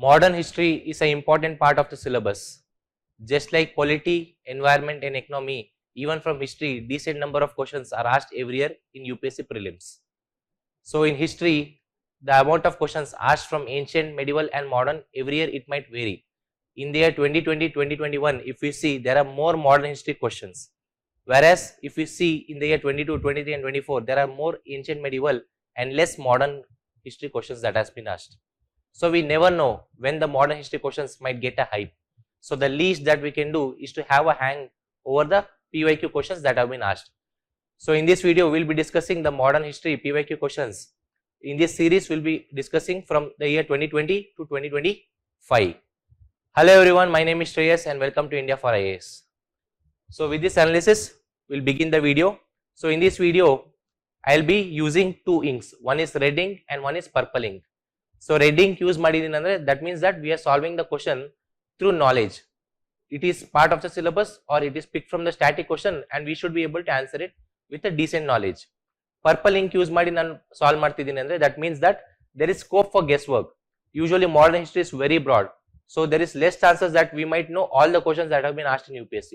Modern history is an important part of the syllabus. Just like polity, environment and economy, even from history, decent number of questions are asked every year in UPSC Prelims. So in history, the amount of questions asked from ancient, medieval and modern, every year it might vary. In the year 2020, 2021, if we see, there are more modern history questions. Whereas if we see in the year 22, 23 and 24, there are more ancient, medieval and less modern history questions that has been asked. So we never know when the modern history questions might get a hype. So the least that we can do is to have a hang over the PYQ questions that have been asked. So in this video, we will be discussing the modern history PYQ questions. In this series, we will be discussing from the year 2020 to 2025. Hello everyone, my name is Shreyas and welcome to India4IAS. So with this analysis, we will begin the video. So in this video, I will be using two inks. One is red ink and one is purple ink. So red ink use madidinandre, that means that we are solving the question through knowledge. It is part of the syllabus or it is picked from the static question and we should be able to answer it with a decent knowledge. Purple ink use ಮಾಡಿ ನಾನು solve ಮಾಡ್ತಿದ್ದೀನಿ ಅಂದ್ರೆ that means that there is scope for guesswork. Usually modern history is very broad, so there is less chances that we might know all the questions that have been asked in UPSC.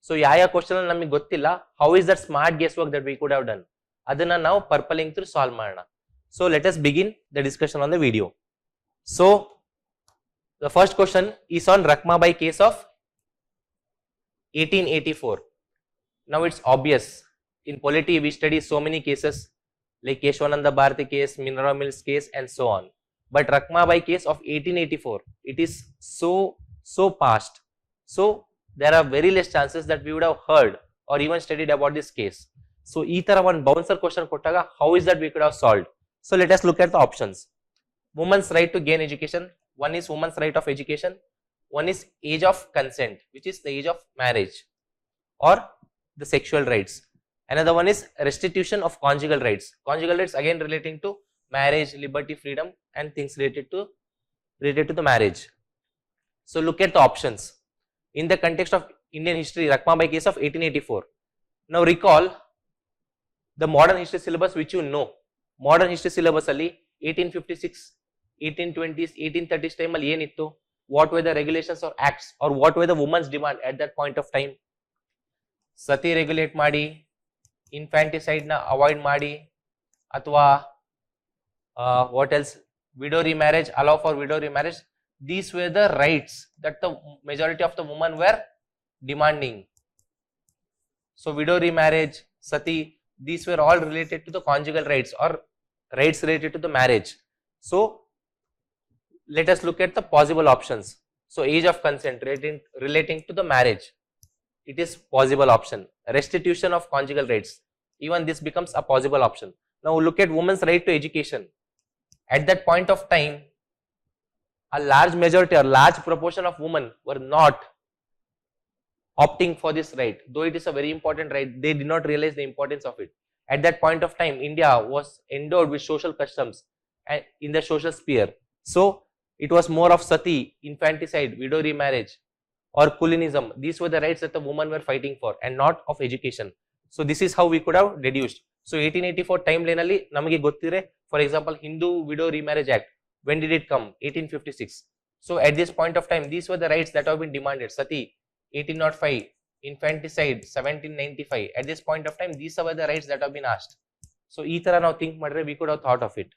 So ಯಾವ question ನಮಗೆ ಗೊತ್ತಿಲ್ಲ, how is that smart guesswork that we could have done? ಅದನ್ನ ನಾವು purple ink through solve ಮಾಡೋಣ. So let us begin the discussion on the video. So the first question is on Rakmabai case of 1884. Now it's obvious. In polity, we study so many cases like Keshwananda Bharati case, Mineral Mills case and so on. But Rakmabai case of 1884, it is so past. So there are very less chances that we would have heard or even studied about this case. So ee tara one bouncer question kottaga, how is that we could have solved? So let us look at the options. Women's right to gain education. One is women's right of education. One is age of consent, which is the age of marriage or the sexual rights. Another one is restitution of conjugal rights. Conjugal rights again relating to marriage, liberty, freedom and things related to the marriage. So look at the options. In the context of Indian history, Rakmabai case of 1884. Now recall the modern history syllabus which you know. Modern history syllabus alli 1856, 1820s, 1830s time alli yenittu? What were the regulations or acts or what were the women's demand at that point of time? Sati regulate ಮಾಡಿ, infanticide na avoid ಮಾಡಿ, ಅಥವಾ what else, widow remarriage, allow for widow remarriage. These were the rights that the majority of the women were demanding. So widow remarriage, sati, these were all related to the conjugal rights or rights related to the marriage. So let us look at the possible options. So age of consent relating to the marriage, it is possible option. Restitution of conjugal rights, even this becomes a possible option. Now look at women's right to education. At that point of time, a large majority or large proportion of women were not opting for this right. Though it is a very important right, they did not realize the importance of it. At that point of time, India was endowed with social customs and in the social sphere. So it was more of sati, infanticide, widow remarriage or Kulinism. These were the rights that the women were fighting for and not of education. So this is how we could have deduced. So 1884 timeline alli namage gottire, for example, Hindu Widow Remarriage Act, when did it come? 1856. So at this point of time, these were the rights that have been demanded. Sati 1805, infanticide 1795. At this point of time, these were the rights that have been asked. So ee tara now think madre, we could have thought of it.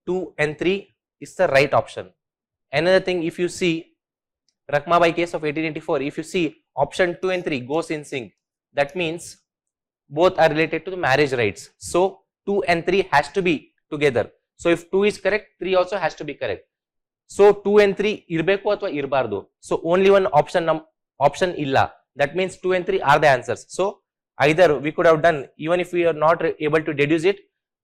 2 and 3 is the right option. Another thing, if you see Rakmabai case of 1884, if you see option 2 and 3 goes in sync, that means both are related to the marriage rights. So 2 and 3 has to be together. So if 2 is correct, 3 also has to be correct. So 2 and 3 irbeku athwa irbardu. So only one option illa. That means 2 and 3 are the answers. So either we could have done, even if we are not able to deduce it,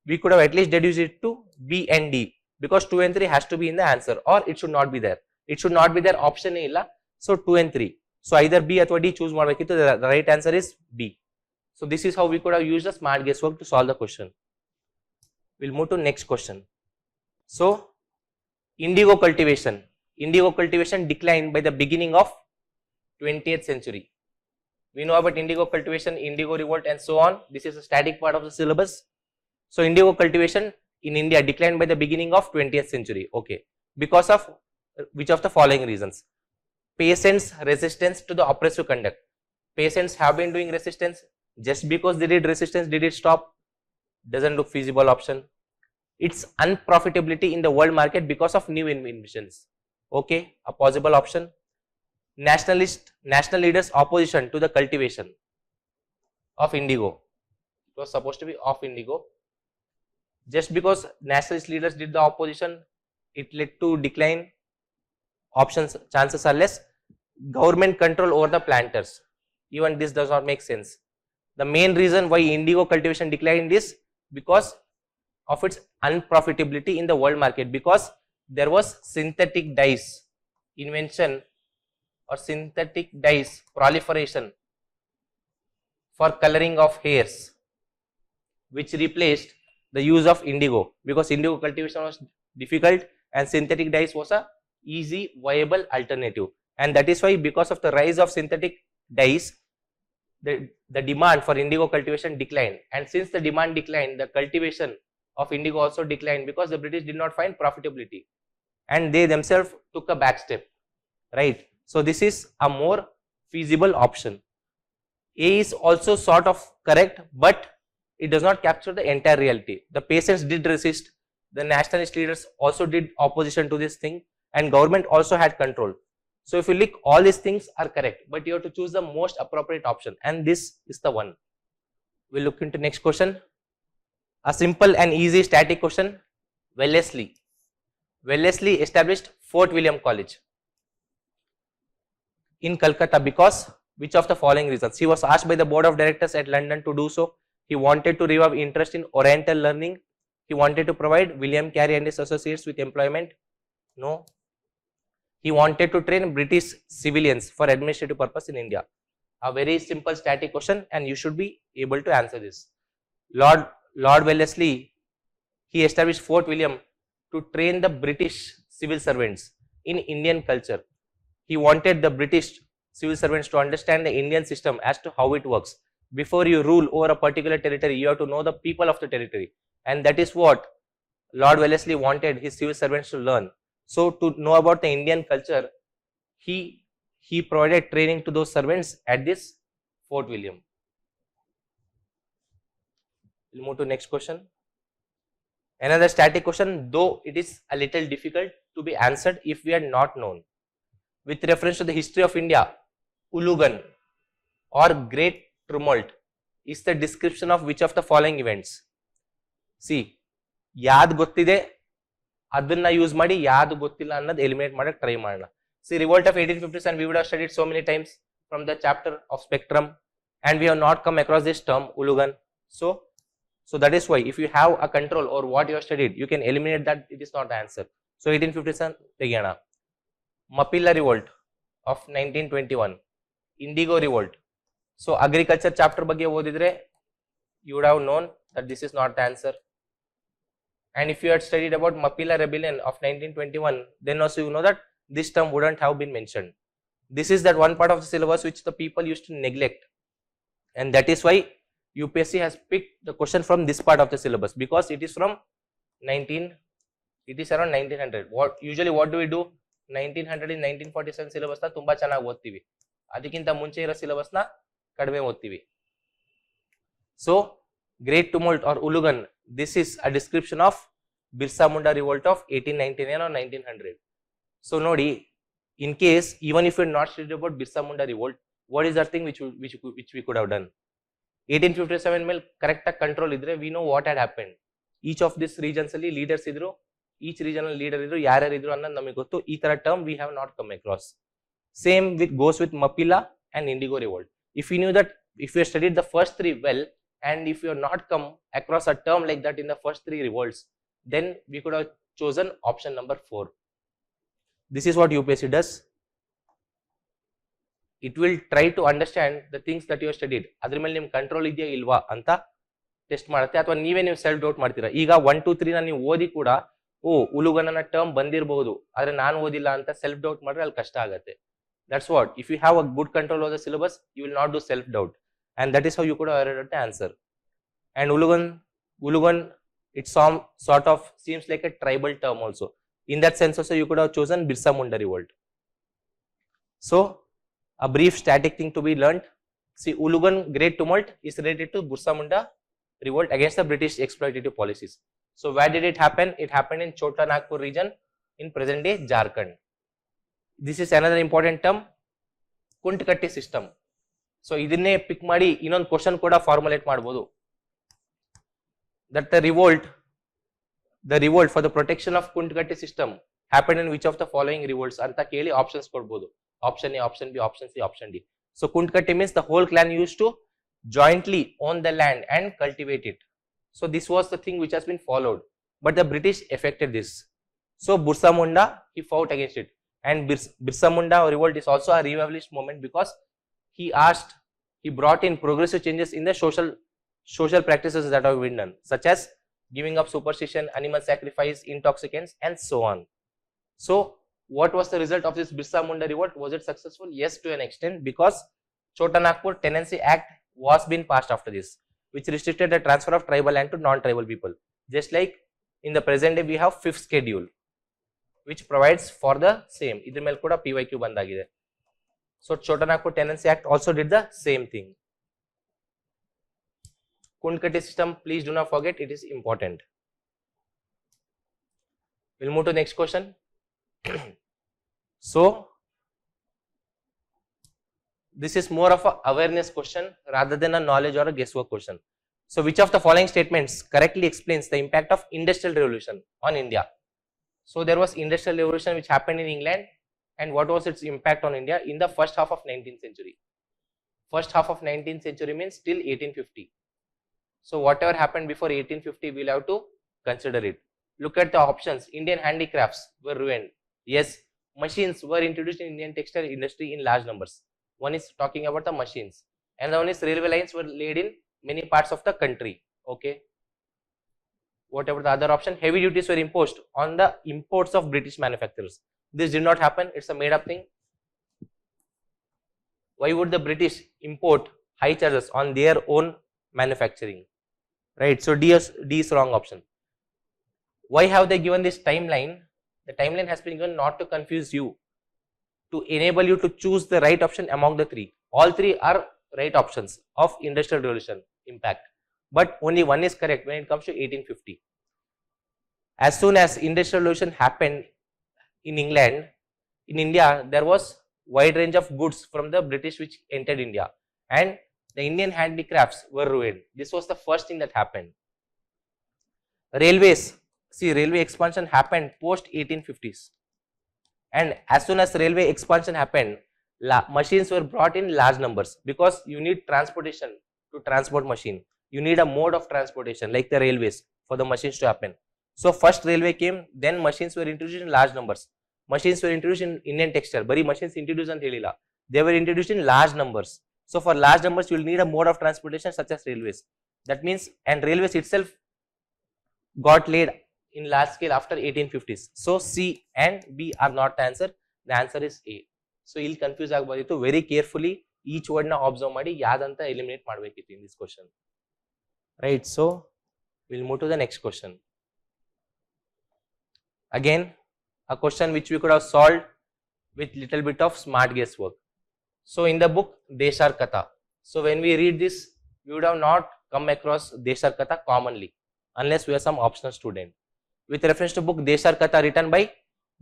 we could have at least deduced it to B and D, because 2 and 3 has to be in the answer or it should not be there. It should not be there, option illa. So 2 and 3. So either B or D choose ಮಾಡಬೇಕಿತ್ತು. The right answer is B. So this is how we could have used the smart guesswork to solve the question. We'll move to next question. So indigo cultivation. Indigo cultivation declined by the beginning of 20th century. We know about indigo cultivation, indigo revolt and so on. This is a static part of the syllabus. So indigo cultivation in India declined by the beginning of 20th century. Okay. because of which of the following reasons? Peasants' resistance to the oppressive conduct. Peasants have been doing resistance. Just because they did resistance, did it stop? Doesn't look feasible option. Its unprofitability in the world market because of new inventions. Okay, a possible option. National leaders' opposition to the cultivation of indigo. It was supposed to be of indigo. Just because nationalist leaders did the opposition, it led to decline. Options, chances are less. Government control over the planters. Even this does not make sense. The main reason why indigo cultivation declined is because of its unprofitability in the world market, because there was synthetic dyes invention or synthetic dyes proliferation for coloring of hairs, which replaced the use of indigo, because indigo cultivation was difficult and synthetic dyes was a easy viable alternative. And that is why, because of the rise of synthetic dyes, the demand for indigo cultivation declined. And since the demand declined, the cultivation of indigo also declined, because the British did not find profitability and they themselves took a back step, right? So this is a more feasible option. A is also sort of correct, but it does not capture the entire reality. The peasants did resist, the nationalist leaders also did opposition to this thing, and government also had control. So if you look, all these things are correct, but you have to choose the most appropriate option, and this is the one. We'll look into next question. A simple and easy static question. Wellesley established Fort William College in Calcutta because which of the following reasons? He was asked by the board of directors at London to do so. He wanted to revive interest in Oriental learning. He wanted to provide William Carey and his associates with employment. No. He wanted to train British civilians for administrative purpose in India. A very simple static question, and you should be able to answer this. Lord Wellesley, he established Fort William to train the British civil servants in Indian culture. He wanted the British civil servants to understand the Indian system as to how it works. Before you rule over a particular territory, you have to know the people of the territory, and that is what Lord Wellesley wanted his civil servants to learn. So to know about the Indian culture, he provided training to those servants at this Fort William. We'll move to next question. Another static question, though it is a little difficult to be answered if we are not known. With reference to the history of India, Ulugan or Great Tumult is the description of which of the following events? See, ಯಾದ್ ಗೊತ್ತಿದೆ ಅದನ್ನ use ಮಾಡಿ ಯಾದ್ ಗೊತ್ತಿಲ್ಲ ಅನ್ನೋದು eliminate ಮಾಡಕ್ಕೆ try ಮಾಡೋಣ. See, Revolt of 1857 we would have studied so many times from the chapter of spectrum, and we have not come across this term Ulugan. So that is why if you have a control over what you have studied, you can eliminate that. It is not the answer. So 1857 ತೆಗೆಯೋಣ. Mapilla Revolt of 1921, Indigo Revolt. So agriculture chapter ಬಗ್ಗೆ ಓದಿದ್ರೆ you would have known that this is not the answer. And if you had studied about Mapilla Rebellion of 1921, then also you know that this term wouldn't have been mentioned. This is that one part of the syllabus which the people used to neglect, and that is why UPSC has picked the question from this part of the syllabus, because it is from it is around 1900. What do we do? 1900 in 1947 syllabus na ತುಂಬಾ ಚೆನ್ನಾಗಿ ಓದ್ತೀವಿ, ಅದಕ್ಕಿಂತ ಮುಂಚೆ ಇರೋ syllabus na ಕಡಿಮೆ ಓದ್ತೀವಿ. So Great Tumult or Ulugan, this is a description of Birsa Munda revolt of 1899 or 1900. So nodi, in case even if you are not studied about Birsa Munda revolt, what is that thing which we could have done? 1857 ಮೇಲೆ correct ಆಗಿ control ಇದ್ರೆ we know what had happened. Each of these regions ಅಲ್ಲಿ leaders ಇದ್ರು, each regional leader ಇದ್ರು, ಯಾರ್ಯಾರು ಇದ್ರು ಅನ್ನೋದು ನಮಗೆ ಗೊತ್ತು. ಈ ತರ term we have not come across. Same goes with Mapilla and Indigo revolt. If you knew that, if you studied the first three well, and if you have not come across a term like that in the first three revolts, then we could have chosen option number 4. This is what UPSC does. It will try to understand the things that you have studied. Adra mele nim control idya ilva anta test ಮಾಡುತ್ತೆ, ಅಥವಾ ನೀವೇ ನೀವು self doubt ಮಾಡ್ತೀರಾ. ಈಗ 1 2 3 ನ ನೀವು ಓದಿ ಕೂಡ ಉಲುಗನ ಟರ್ಮ್ ಬಂದಿರಬಹುದು, ಆದ್ರೆ ನಾನು ಓದಿಲ್ಲ ಅಂತ ಸೆಲ್ಫ್ ಡೌಟ್ ಮಾಡಿದ್ರೆ ಅಲ್ಲಿ ಕಷ್ಟ ಆಗುತ್ತೆ. That's what, if you have a good control of the syllabus, you will not do self doubt, and that is how you could have arrived at the answer. And Ulugan, it sort of seems like a tribal term also. In that sense also you could have chosen Birsa Munda revolt. So a brief static thing to be learnt. See, Ulugan Great Tumult is related to Birsa Munda revolt against the British exploitative policies. So where did it happen? It happened in Chota Nagpur region in present day Jharkhand. This is another important term, Kuntkatti system. So idinne pick ಮಾಡಿ ಇನ್ನೊಂದು question ಕೂಡ formulate ಮಾಡಬಹುದು. That the revolt for the protection of Kuntkatti system happened in which of the following revolts ಅಂತ ಕೇಳಿ options ಕೊಡಬಹುದು. Option A, option B, option C, option D. So Kuntkatti means the whole clan used to jointly own the land and cultivate it. So this was the thing which has been followed, but the British affected this. So Birsa Munda, he fought against it, and Birsa Munda revolt is also a revivalist movement because he brought in progressive changes in the social practices that have been done, such as giving up superstition, animal sacrifice, intoxicants, and so on. So what was the result of this Birsa Munda revolt? Was it successful? Yes, to an extent, because Chota Nagpur Tenancy Act was being passed after this, which restricted the transfer of tribal land to non-tribal people. Just like in the present day we have 5th schedule, which provides for the same. Idr mele kuda PYQ bandagide. So Chota Nagpur Tenancy Act also did the same thing. Kuntkatti system, please do not forget, it is important. We'll move to the next question. So this is more of a awareness question rather than a knowledge or a guesswork question. So which of the following statements correctly explains the impact of Industrial Revolution on India? So there was Industrial Revolution which happened in England, and what was its impact on India in the first half of 19th century? First half of 19th century means till 1850. So whatever happened before 1850, we'll have to consider it. Look at the options. Indian handicrafts were ruined. Yes, machines were introduced in Indian textile industry in large numbers. One is talking about the machines, and the one is railway lines were laid in many parts of the country. Okay. Whatever the other option, heavy duties were imposed on the imports of British manufacturers. This did not happen. It's a made up thing. Why would the British import high charges on their own manufacturing? Right. So D is wrong option. Why have they given this timeline? The timeline has been given not to confuse you, to enable you to choose the right option among the three. All three are right options of Industrial Revolution impact, but only one is correct when it comes to 1850. As soon as Industrial Revolution happened in England, in India there was wide range of goods from the British which entered India, and the Indian handicrafts were ruined. This was the first thing that happened. Railways, see, railway expansion happened post 1850s, and as soon as railway expansion happened, machines were brought in large numbers, because you need transportation to transport machine. You need a mode of transportation like the railways for the machines to happen. So first railway came, then machines were introduced in large numbers. Machines were introduced in Indian textile. Bari machines introduced and helila. They were introduced in large numbers. So for large numbers, you will need a mode of transportation such as railways. That means, and railways itself got laid in large scale after 1850s. So C and B are not the answer. The answer is A. So you'll confuse agbodu. Very carefully each word na observe ಮಾಡಿ ಯಾದಂತ eliminate ಮಾಡಬೇಕಿತ್ತು in this question. Right. So we'll move to the next question. Again, a question which we could have solved with little bit of smart guesswork. So in the book Deshar Katha, so when we read this, we would have not come across Deshar Katha commonly unless we are some optional student. With reference to book Deshar Katha written by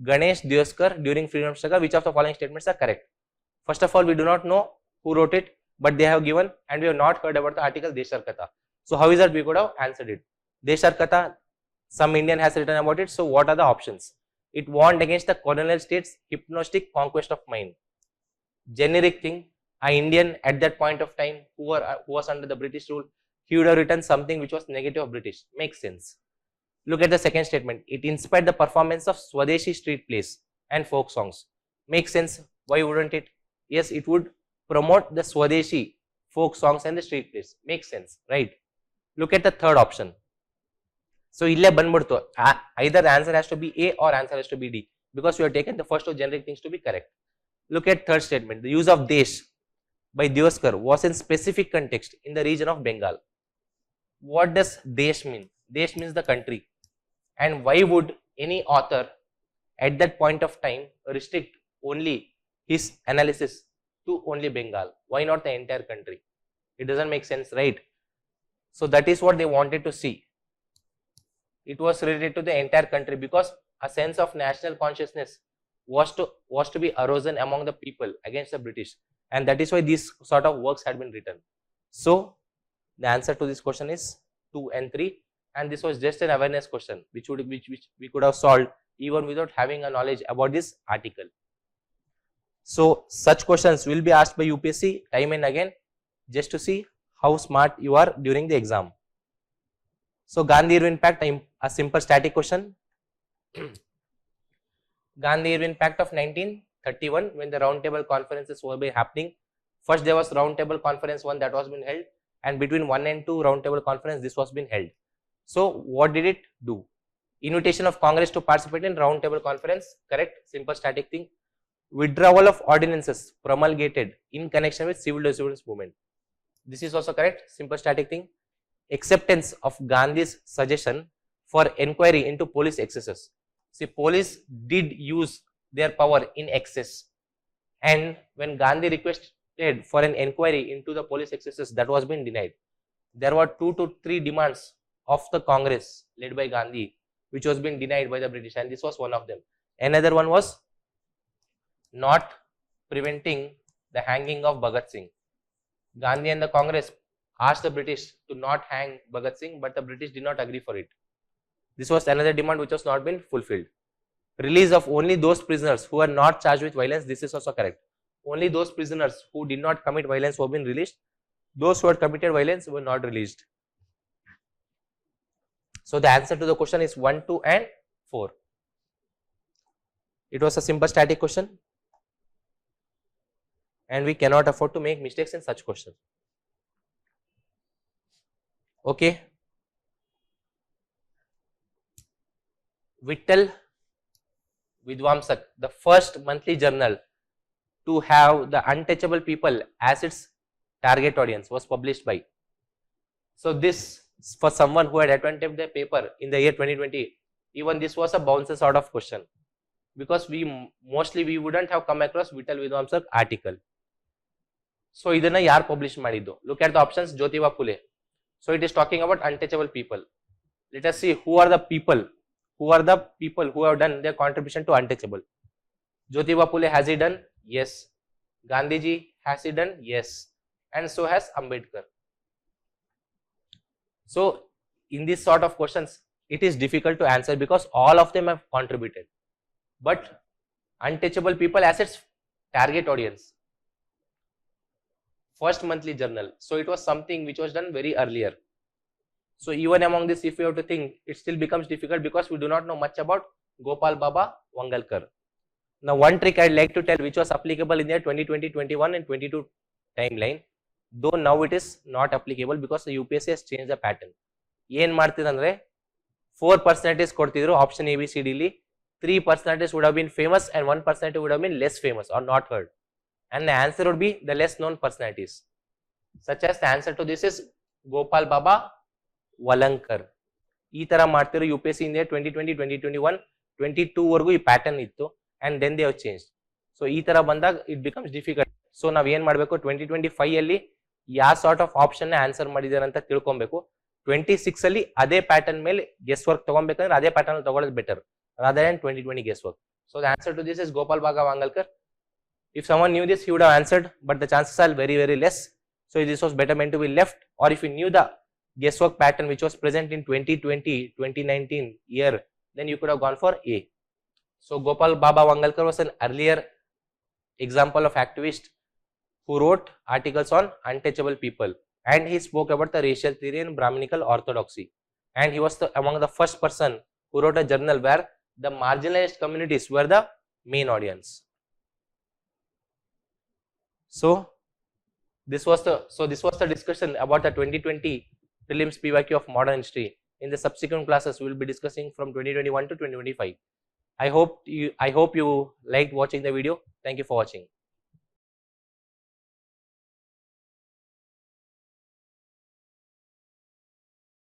Ganesh Dioskar during freedom struggle, which of the following statements are correct? First of all, we do not know who wrote it, but they have given, and we have not heard about the article Deshar Katha. So how is that we could have answered it? Deshar Katha, some Indian has written about it. So what are the options? It warned against the colonial state's hypnotic conquest of mind. Generic thing, an Indian at that point of time who was under the British rule, he would have written something which was negative of British. Makes sense. Look at the second statement. It inspired the performance of Swadeshi street plays and folk songs. Makes sense. Why wouldn't it? Yes, it would promote the Swadeshi folk songs and the street plays. Makes sense, right? Look at the third option. So ille banbudtu, either the answer has to be A or answer has to be D, because we have taken the first two generic things to be correct. Look at third statement. The use of Desh by Dioskar was in specific context in the region of Bengal. What does Desh mean? Desh means the country. And why would any author at that point of time restrict only his analysis to only Bengal? Why not the entire country? It doesn't make sense, right? So that is what they wanted to see. It was related to the entire country because a sense of national consciousness was to be arisen among the people against the British, and that is why these sort of works had been written. So the answer to this question is 2 and 3, and this was just an awareness question which we could have solved even without having a knowledge about this article. So such questions will be asked by UPSC time and again, just to see how smart you are during the exam. So Gandhi-Irwin Pact, a simple static question. Gandhi-Irwin Pact of 1931, when the round table conferences were happening. First there was round table conference 1 that was been held, and between 1 and 2 round table conference this was been held. So what did it do? Invitation of Congress to participate in round table conference, correct, simple static thing. Withdrawal of ordinances promulgated in connection with civil disobedience movement. This is also correct, simple static thing. Acceptance of Gandhi's suggestion for inquiry into police excesses. See, police did use their power in excess, and when Gandhi requested for an inquiry into the police excesses, that was been denied. There were 2 to 3 demands of the Congress led by Gandhi which was been denied by the British, and this was one of them. Another one was not preventing the hanging of Bhagat Singh. Gandhi and the Congress asked the British to not hang Bhagat Singh, but the British did not agree for it. This was another demand which was not been fulfilled. Release of only those prisoners who were not charged with violence. This is also correct. Only those prisoners who did not commit violence were been released. Those who had committed violence were not released. So the answer to the question is 1, 2 and 4. It was a simple static question, and we cannot afford to make mistakes in such questions. Okay. Vittal Vidwamsak, the first monthly journal to have the untouchable people as its target audience, was published by. So this, for someone who had attempted the paper in the year 2020, even this was a bouncer sort of question, because we wouldn't have come across Vittal Vidwamsak article. So idanna yaar publish madiddu? Look at the options. Jyotiba Phule. So it is talking about untouchable people. Let us see who are the people who have done their contribution to untouchable. Jyotiba Phule, has he done? Yes. Gandhiji, has he done? Yes. And so has Ambedkar. So in this sort of questions, it is difficult to answer because all of them have contributed. But untouchable people as its target audience. First monthly journal. So it was something which was done very earlier. So even among this, if you have to think, it still becomes difficult because we do not know much about Gopal Baba Wangalkar. Now one trick I'd like to tell which was applicable in their 2020, 21 and 22 timeline, though now it is not applicable because the UPSC has changed the pattern. Yen martidandre 4% ಕೊಡ್ತಿದ್ರು option ABCD li, 3% would have been famous and 1% would have been less famous or not heard. And the answer would be the less known personalities. Such as the answer to this is Gopal Baba Walankar. ಈ ತರ ಮಾಡ್ತಿರೋ UPSC in their 2020, 2021, 22 ವರೆಗೂ ಈ pattern ಇತ್ತು, and then they have changed. So ಈ ತರ ಬಂದಾಗ it becomes difficult. So ನಾವ್ ಏನ್ ಮಾಡಬೇಕು, 2025 ಅಲ್ಲಿ ಯಾವ ಸಾರ್ಟ್ ಆಫ್ ಆಪ್ಷನ್ ಆನ್ಸರ್ ಮಾಡಿದಾರೆ ಅಂತ ತಿಳ್ಕೊಬೇಕು. 26 ಅಲ್ಲಿ ಅದೇ ಪ್ಯಾಟರ್ನ್ ಮೇಲೆ ಗೆಸ್ ವರ್ಕ್ ತಗೊಬೇಕಂದ್ರೆ ಅದೇ ಪ್ಯಾಟರ್ನ್ ತಗೊಳ್ಳೋದು better rather than 2020 guess work. So the answer to this is Gopal Baba Wangalkar. If someone knew this, he would have answered, but the chances are very, very less. So this was better meant to be left, or if you knew the guesswork pattern which was present in 2020, 2019 year, then you could have gone for A. So Gopal Baba Wangalkar was an earlier example of activist who wrote articles on untouchable people, and he spoke about the racial theory and Brahminical orthodoxy, and he was among the first person who wrote a journal where the marginalized communities were the main audience. So this was the discussion about the 2020 prelims PYQ of modern history. In the subsequent classes, we will be discussing from 2021 to 2025. I hope you liked watching the video. Thank you for watching.